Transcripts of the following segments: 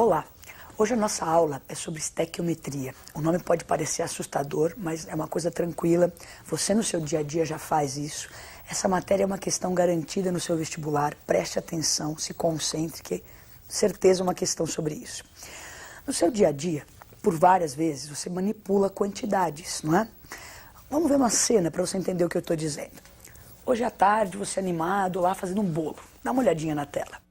Olá! Hoje a nossa aula é sobre estequiometria. O nome pode parecer assustador, mas é uma coisa tranquila. Você no seu dia a dia já faz isso. Essa matéria é uma questão garantida no seu vestibular. Preste atenção, se concentre, que certeza é uma questão sobre isso. No seu dia a dia, por várias vezes, você manipula quantidades, não é? Vamos ver uma cena para você entender o que eu estou dizendo. Hoje à tarde, você animado lá fazendo um bolo. Dá uma olhadinha na tela.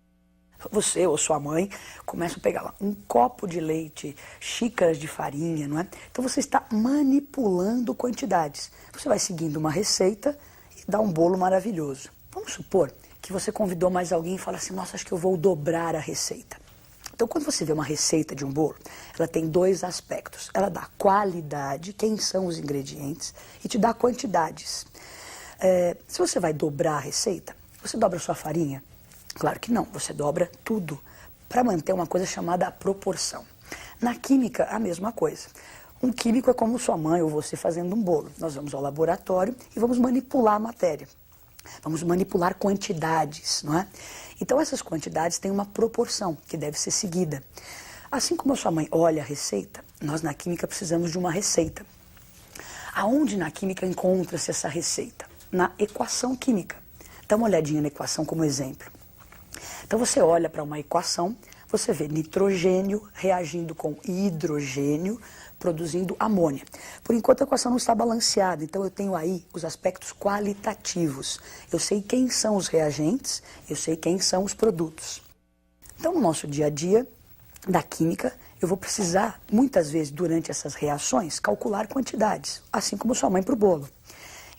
Você ou sua mãe começam a pegar lá um copo de leite, xícaras de farinha, não é? Então você está manipulando quantidades. Você vai seguindo uma receita e dá um bolo maravilhoso. Vamos supor que você convidou mais alguém e fala assim, nossa, acho que eu vou dobrar a receita. Então quando você vê uma receita de um bolo, ela tem dois aspectos. Ela dá qualidade, quem são os ingredientes, e te dá quantidades. Se você vai dobrar a receita, você dobra a sua farinha? Claro que não, você dobra tudo para manter uma coisa chamada proporção. Na química, a mesma coisa. Um químico é como sua mãe ou você fazendo um bolo. Nós vamos ao laboratório e vamos manipular a matéria. Vamos manipular quantidades, não é? Então essas quantidades têm uma proporção que deve ser seguida. Assim como a sua mãe olha a receita, nós na química precisamos de uma receita. Aonde na química encontra-se essa receita? Na equação química. Dá uma olhadinha na equação como exemplo. Então você olha para uma equação, você vê nitrogênio reagindo com hidrogênio, produzindo amônia. Por enquanto a equação não está balanceada, então eu tenho aí os aspectos qualitativos. Eu sei quem são os reagentes, eu sei quem são os produtos. Então no nosso dia a dia, da química, eu vou precisar, muitas vezes durante essas reações, calcular quantidades, assim como sua mãe para o bolo.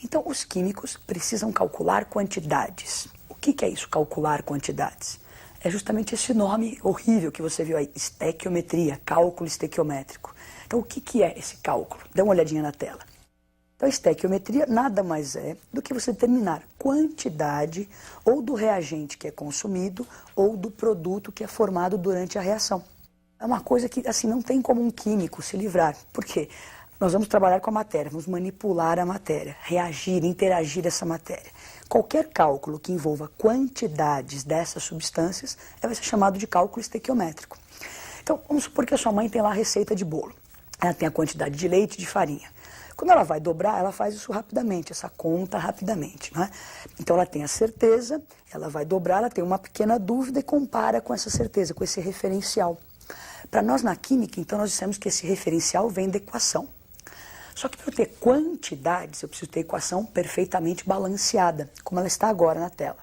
Então os químicos precisam calcular quantidades. O que é isso, calcular quantidades? É justamente esse nome horrível que você viu aí, estequiometria, cálculo estequiométrico. Então, o que é esse cálculo? Dá uma olhadinha na tela. Então, a estequiometria nada mais é do que você determinar quantidade ou do reagente que é consumido ou do produto que é formado durante a reação. É uma coisa que, assim, não tem como um químico se livrar. Por quê? Nós vamos trabalhar com a matéria, vamos manipular a matéria, reagir, interagir essa matéria. Qualquer cálculo que envolva quantidades dessas substâncias vai ser chamado de cálculo estequiométrico. Então, vamos supor que a sua mãe tem lá a receita de bolo. Ela tem a quantidade de leite e de farinha. Quando ela vai dobrar, ela faz isso rapidamente, essa conta rapidamente, não é? Então ela tem a certeza, ela vai dobrar, ela tem uma pequena dúvida e compara com essa certeza, com esse referencial. Para nós na química, então, nós dissemos que esse referencial vem da equação. Só que para eu ter quantidades, eu preciso ter equação perfeitamente balanceada, como ela está agora na tela.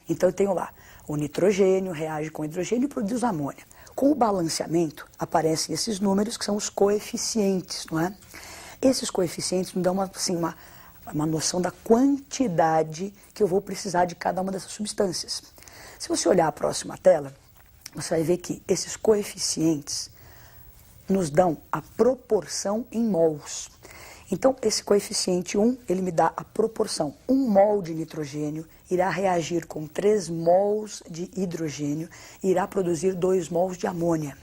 Então eu tenho lá, o nitrogênio reage com hidrogênio e produz amônia. Com o balanceamento, aparecem esses números que são os coeficientes, não é? Esses coeficientes me dão uma noção da quantidade que eu vou precisar de cada uma dessas substâncias. Se você olhar a próxima tela, você vai ver que esses coeficientes nos dão a proporção em mols. Então, esse coeficiente 1, ele me dá a proporção. 1 mol de nitrogênio irá reagir com 3 mols de hidrogênio e irá produzir 2 mols de amônia.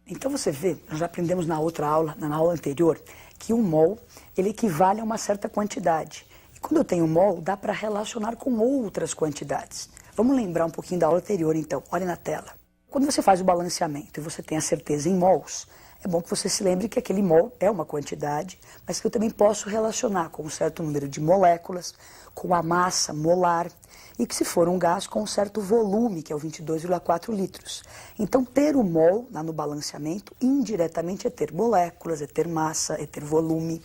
Então, você vê, nós já aprendemos na outra aula, na aula anterior, que 1 mol, ele equivale a uma certa quantidade. E quando eu tenho mol, dá para relacionar com outras quantidades. Vamos lembrar um pouquinho da aula anterior, então. Olha na tela. Quando você faz o balanceamento e você tem a certeza em mols, é bom que você se lembre que aquele mol é uma quantidade, mas que eu também posso relacionar com um certo número de moléculas, com a massa molar, e que se for um gás, com um certo volume, que é o 22,4 litros. Então, ter o mol no balanceamento, indiretamente, é ter moléculas, é ter massa, é ter volume.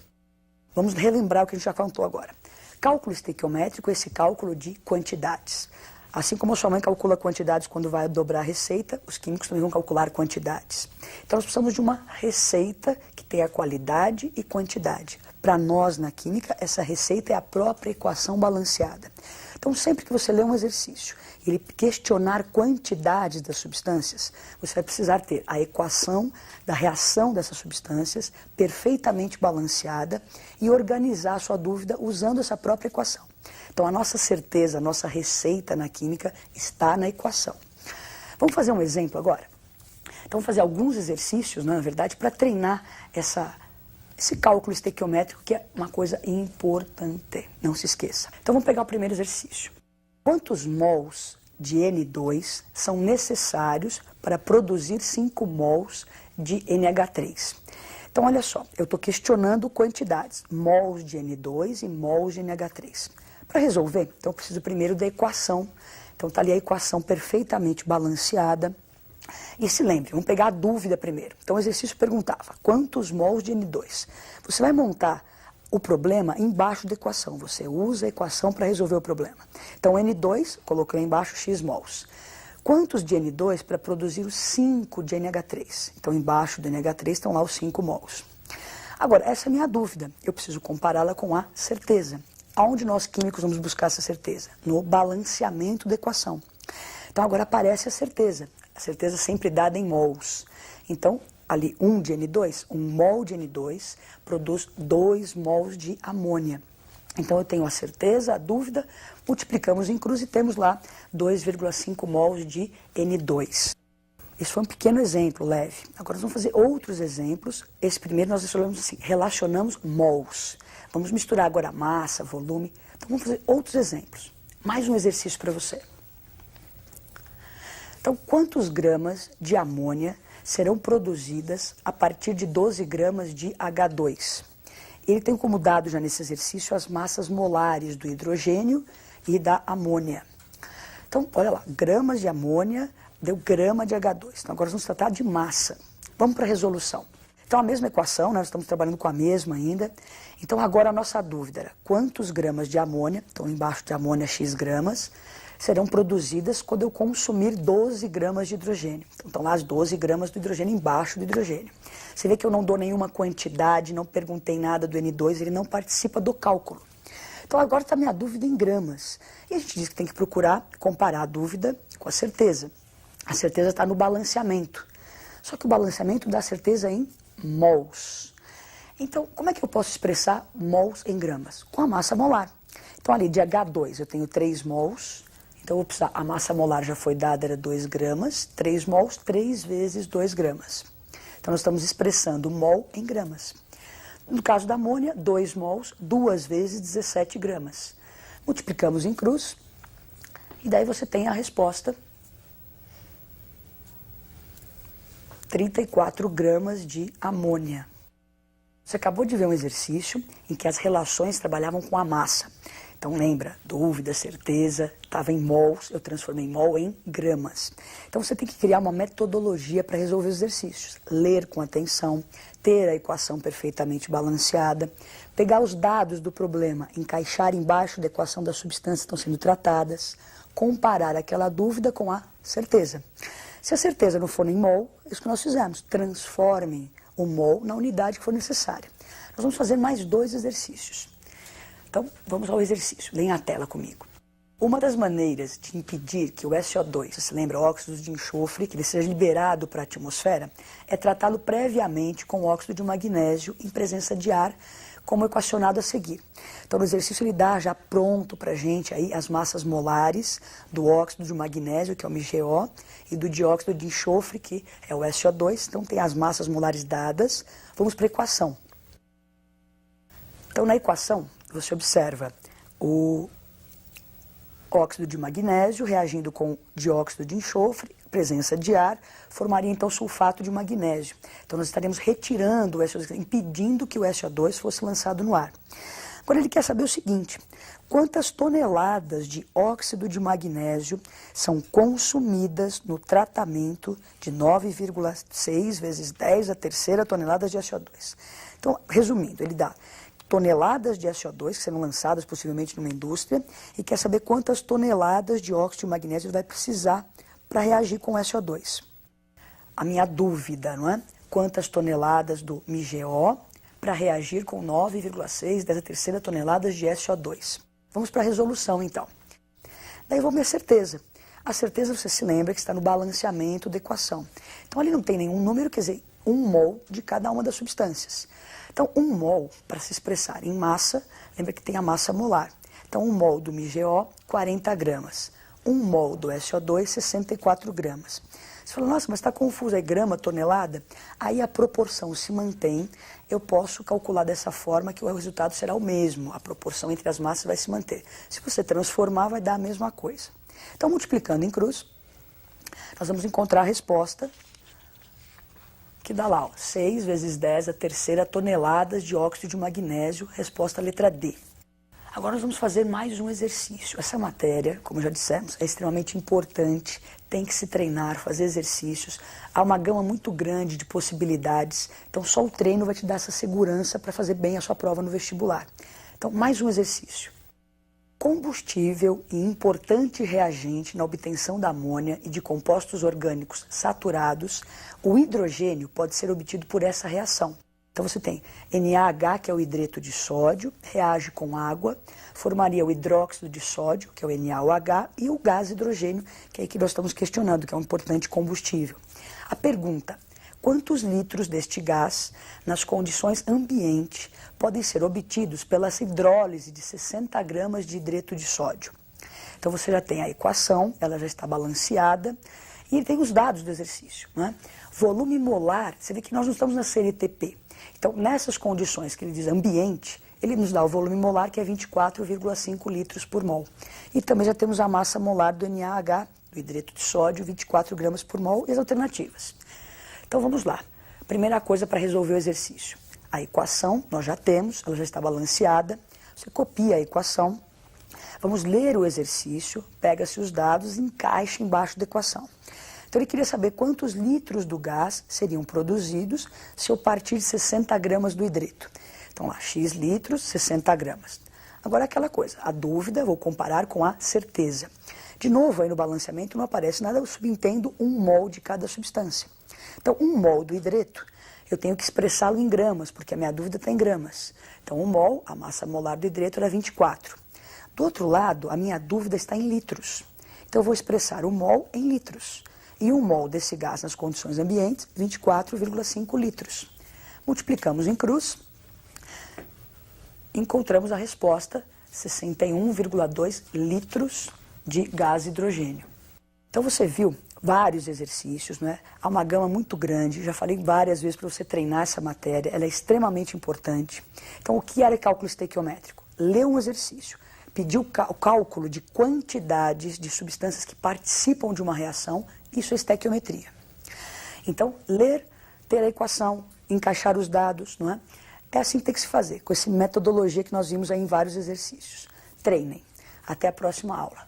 Vamos relembrar o que a gente já contou agora. Cálculo estequiométrico é esse cálculo de quantidades. Assim como a sua mãe calcula quantidades quando vai dobrar a receita, os químicos também vão calcular quantidades. Então nós precisamos de uma receita que tenha qualidade e quantidade. Para nós, na química, essa receita é a própria equação balanceada. Então sempre que você ler um exercício e ele questionar quantidades das substâncias, você vai precisar ter a equação da reação dessas substâncias perfeitamente balanceada e organizar a sua dúvida usando essa própria equação. Então a nossa certeza, a nossa receita na química está na equação. Vamos fazer um exemplo agora? Então vamos fazer alguns exercícios, na verdade, para treinar esse cálculo estequiométrico, que é uma coisa importante, não se esqueça. Então vamos pegar o primeiro exercício. Quantos mols de N2 são necessários para produzir 5 mols de NH3. Então, olha só, eu estou questionando quantidades, mols de N2 e mols de NH3. Para resolver, então eu preciso primeiro da equação. Então está ali a equação perfeitamente balanceada. E se lembre, vamos pegar a dúvida primeiro. Então o exercício perguntava, quantos mols de N2? Você vai montar o problema embaixo da equação. Você usa a equação para resolver o problema. Então N2, coloquei embaixo X mols. Quantos de N2 para produzir os 5 de NH3? Então embaixo do NH3 estão lá os 5 mols. Agora, essa é a minha dúvida. Eu preciso compará-la com a certeza. Aonde nós químicos vamos buscar essa certeza? No balanceamento da equação. Então agora aparece a certeza. A certeza sempre dada em mols. Então, ali 1 de N2, 1 mol de N2 produz 2 mols de amônia. Então eu tenho a certeza, a dúvida, multiplicamos em cruz e temos lá 2,5 mols de N2. Isso foi um pequeno exemplo, leve. Agora nós vamos fazer outros exemplos. Esse primeiro nós relacionamos mols. Vamos misturar agora massa, volume. Então vamos fazer outros exemplos. Mais um exercício para você. Então, quantos gramas de amônia serão produzidas a partir de 12 gramas de H2? Ele tem como dado já nesse exercício as massas molares do hidrogênio e da amônia. Então, olha lá, gramas de amônia deu grama de H2. Então, agora nós vamos tratar de massa. Vamos para a resolução. Então, a mesma equação, nós estamos trabalhando com a mesma ainda. Então, agora a nossa dúvida era quantos gramas de amônia, então embaixo de amônia X gramas, serão produzidas quando eu consumir 12 gramas de hidrogênio. Então, estão lá as 12 gramas do hidrogênio embaixo do hidrogênio. Você vê que eu não dou nenhuma quantidade, não perguntei nada do N2, ele não participa do cálculo. Então, agora está a minha dúvida em gramas. E a gente diz que tem que procurar comparar a dúvida com a certeza. A certeza está no balanceamento. Só que o balanceamento dá certeza em mols. Então, como é que eu posso expressar mols em gramas? Com a massa molar. Então, ali de H2 eu tenho 3 mols. Então, eu vou precisar, a massa molar já foi dada, era 2 gramas. 3 mols, 3 vezes 2 gramas. Então, nós estamos expressando mol em gramas. No caso da amônia, 2 mols, 2 vezes 17 gramas. Multiplicamos em cruz. E daí você tem a resposta. 34 gramas de amônia. Você acabou de ver um exercício em que as relações trabalhavam com a massa. Então lembra, dúvida, certeza, estava em mols, eu transformei mol em gramas. Então você tem que criar uma metodologia para resolver os exercícios. Ler com atenção, ter a equação perfeitamente balanceada, pegar os dados do problema, encaixar embaixo da equação das substâncias que estão sendo tratadas, comparar aquela dúvida com a certeza. Se a certeza não for em mol, é isso que nós fizemos, transformem o mol na unidade que for necessária. Nós vamos fazer mais 2 exercícios. Então, vamos ao exercício. Leia a tela comigo. Uma das maneiras de impedir que o SO2, você se lembra, óxido de enxofre, que ele seja liberado para a atmosfera, é tratá-lo previamente com óxido de magnésio em presença de ar, como equacionado a seguir. Então, no exercício ele dá já pronto para a gente aí as massas molares do óxido de magnésio, que é o MgO, e do dióxido de enxofre, que é o SO2. Então, tem as massas molares dadas. Vamos para a equação. Então, na equação, você observa o óxido de magnésio reagindo com dióxido de enxofre, presença de ar, formaria então sulfato de magnésio. Então nós estaremos retirando o SO2, impedindo que o SO2 fosse lançado no ar. Agora ele quer saber o seguinte, quantas toneladas de óxido de magnésio são consumidas no tratamento de 9,6 vezes 10 a terceira toneladas de SO2. Então, resumindo, ele dá toneladas de SO2 que serão lançadas possivelmente numa indústria e quer saber quantas toneladas de óxido de magnésio ele vai precisar para reagir com o SO2. A minha dúvida, não é? Quantas toneladas do MgO para reagir com 9,6 dessa terceira toneladas de SO2. Vamos para a resolução, então. Daí eu vou ver a certeza. A certeza, você se lembra, que está no balanceamento da equação. Então, ali não tem nenhum número, quer dizer, 1 mol de cada uma das substâncias. Então, 1 mol, para se expressar em massa, lembra que tem a massa molar. Então, 1 mol do MgO, 40 gramas. 1 mol do SO2, 64 gramas. Você fala, nossa, mas está confuso, é grama, tonelada? Aí a proporção se mantém, eu posso calcular dessa forma que o resultado será o mesmo, a proporção entre as massas vai se manter. Se você transformar, vai dar a mesma coisa. Então, multiplicando em cruz, nós vamos encontrar a resposta que dá lá, ó, 6 vezes 10 a terceira toneladas de óxido de magnésio, resposta letra D. Agora nós vamos fazer mais um exercício. Essa matéria, como já dissemos, é extremamente importante, tem que se treinar, fazer exercícios. Há uma gama muito grande de possibilidades, então só o treino vai te dar essa segurança para fazer bem a sua prova no vestibular. Então, mais um exercício. Combustível e importante reagente na obtenção da amônia e de compostos orgânicos saturados, o hidrogênio pode ser obtido por essa reação. Então você tem NaH, que é o hidreto de sódio, reage com água, formaria o hidróxido de sódio, que é o NaOH, e o gás hidrogênio, que é aí que nós estamos questionando, que é um importante combustível. A pergunta: quantos litros deste gás, nas condições ambiente, podem ser obtidos pela hidrólise de 60 gramas de hidreto de sódio? Então você já tem a equação, ela já está balanceada, e tem os dados do exercício, né? Volume molar, você vê que nós não estamos na CNTP. Então, nessas condições que ele diz ambiente, ele nos dá o volume molar, que é 24,5 litros por mol. E também já temos a massa molar do NaH, do hidreto de sódio, 24 gramas por mol, e as alternativas. Então, vamos lá. Primeira coisa para resolver o exercício. A equação, nós já temos, ela já está balanceada. Você copia a equação. Vamos ler o exercício, pega-se os dados e encaixa embaixo da equação. Então ele queria saber quantos litros do gás seriam produzidos se eu partir 60 gramas do hidreto. Então lá, X litros, 60 gramas. Agora aquela coisa, a dúvida, vou comparar com a certeza. De novo, aí no balanceamento não aparece nada, eu subentendo 1 mol de cada substância. Então 1 mol do hidreto, eu tenho que expressá-lo em gramas, porque a minha dúvida está em gramas. Então 1 mol, a massa molar do hidreto era 24. Do outro lado, a minha dúvida está em litros. Então eu vou expressar o mol em litros. E 1 mol desse gás nas condições ambientes, 24,5 litros. Multiplicamos em cruz, encontramos a resposta, 61,2 litros de gás hidrogênio. Então você viu vários exercícios, né? Há uma gama muito grande, já falei várias vezes para você treinar essa matéria, ela é extremamente importante. Então o que era cálculo estequiométrico? Ler um exercício, pedir o cálculo de quantidades de substâncias que participam de uma reação, isso é estequiometria. Então, ler, ter a equação, encaixar os dados, não é? É assim que tem que se fazer, com essa metodologia que nós vimos aí em vários exercícios. Treinem. Até a próxima aula.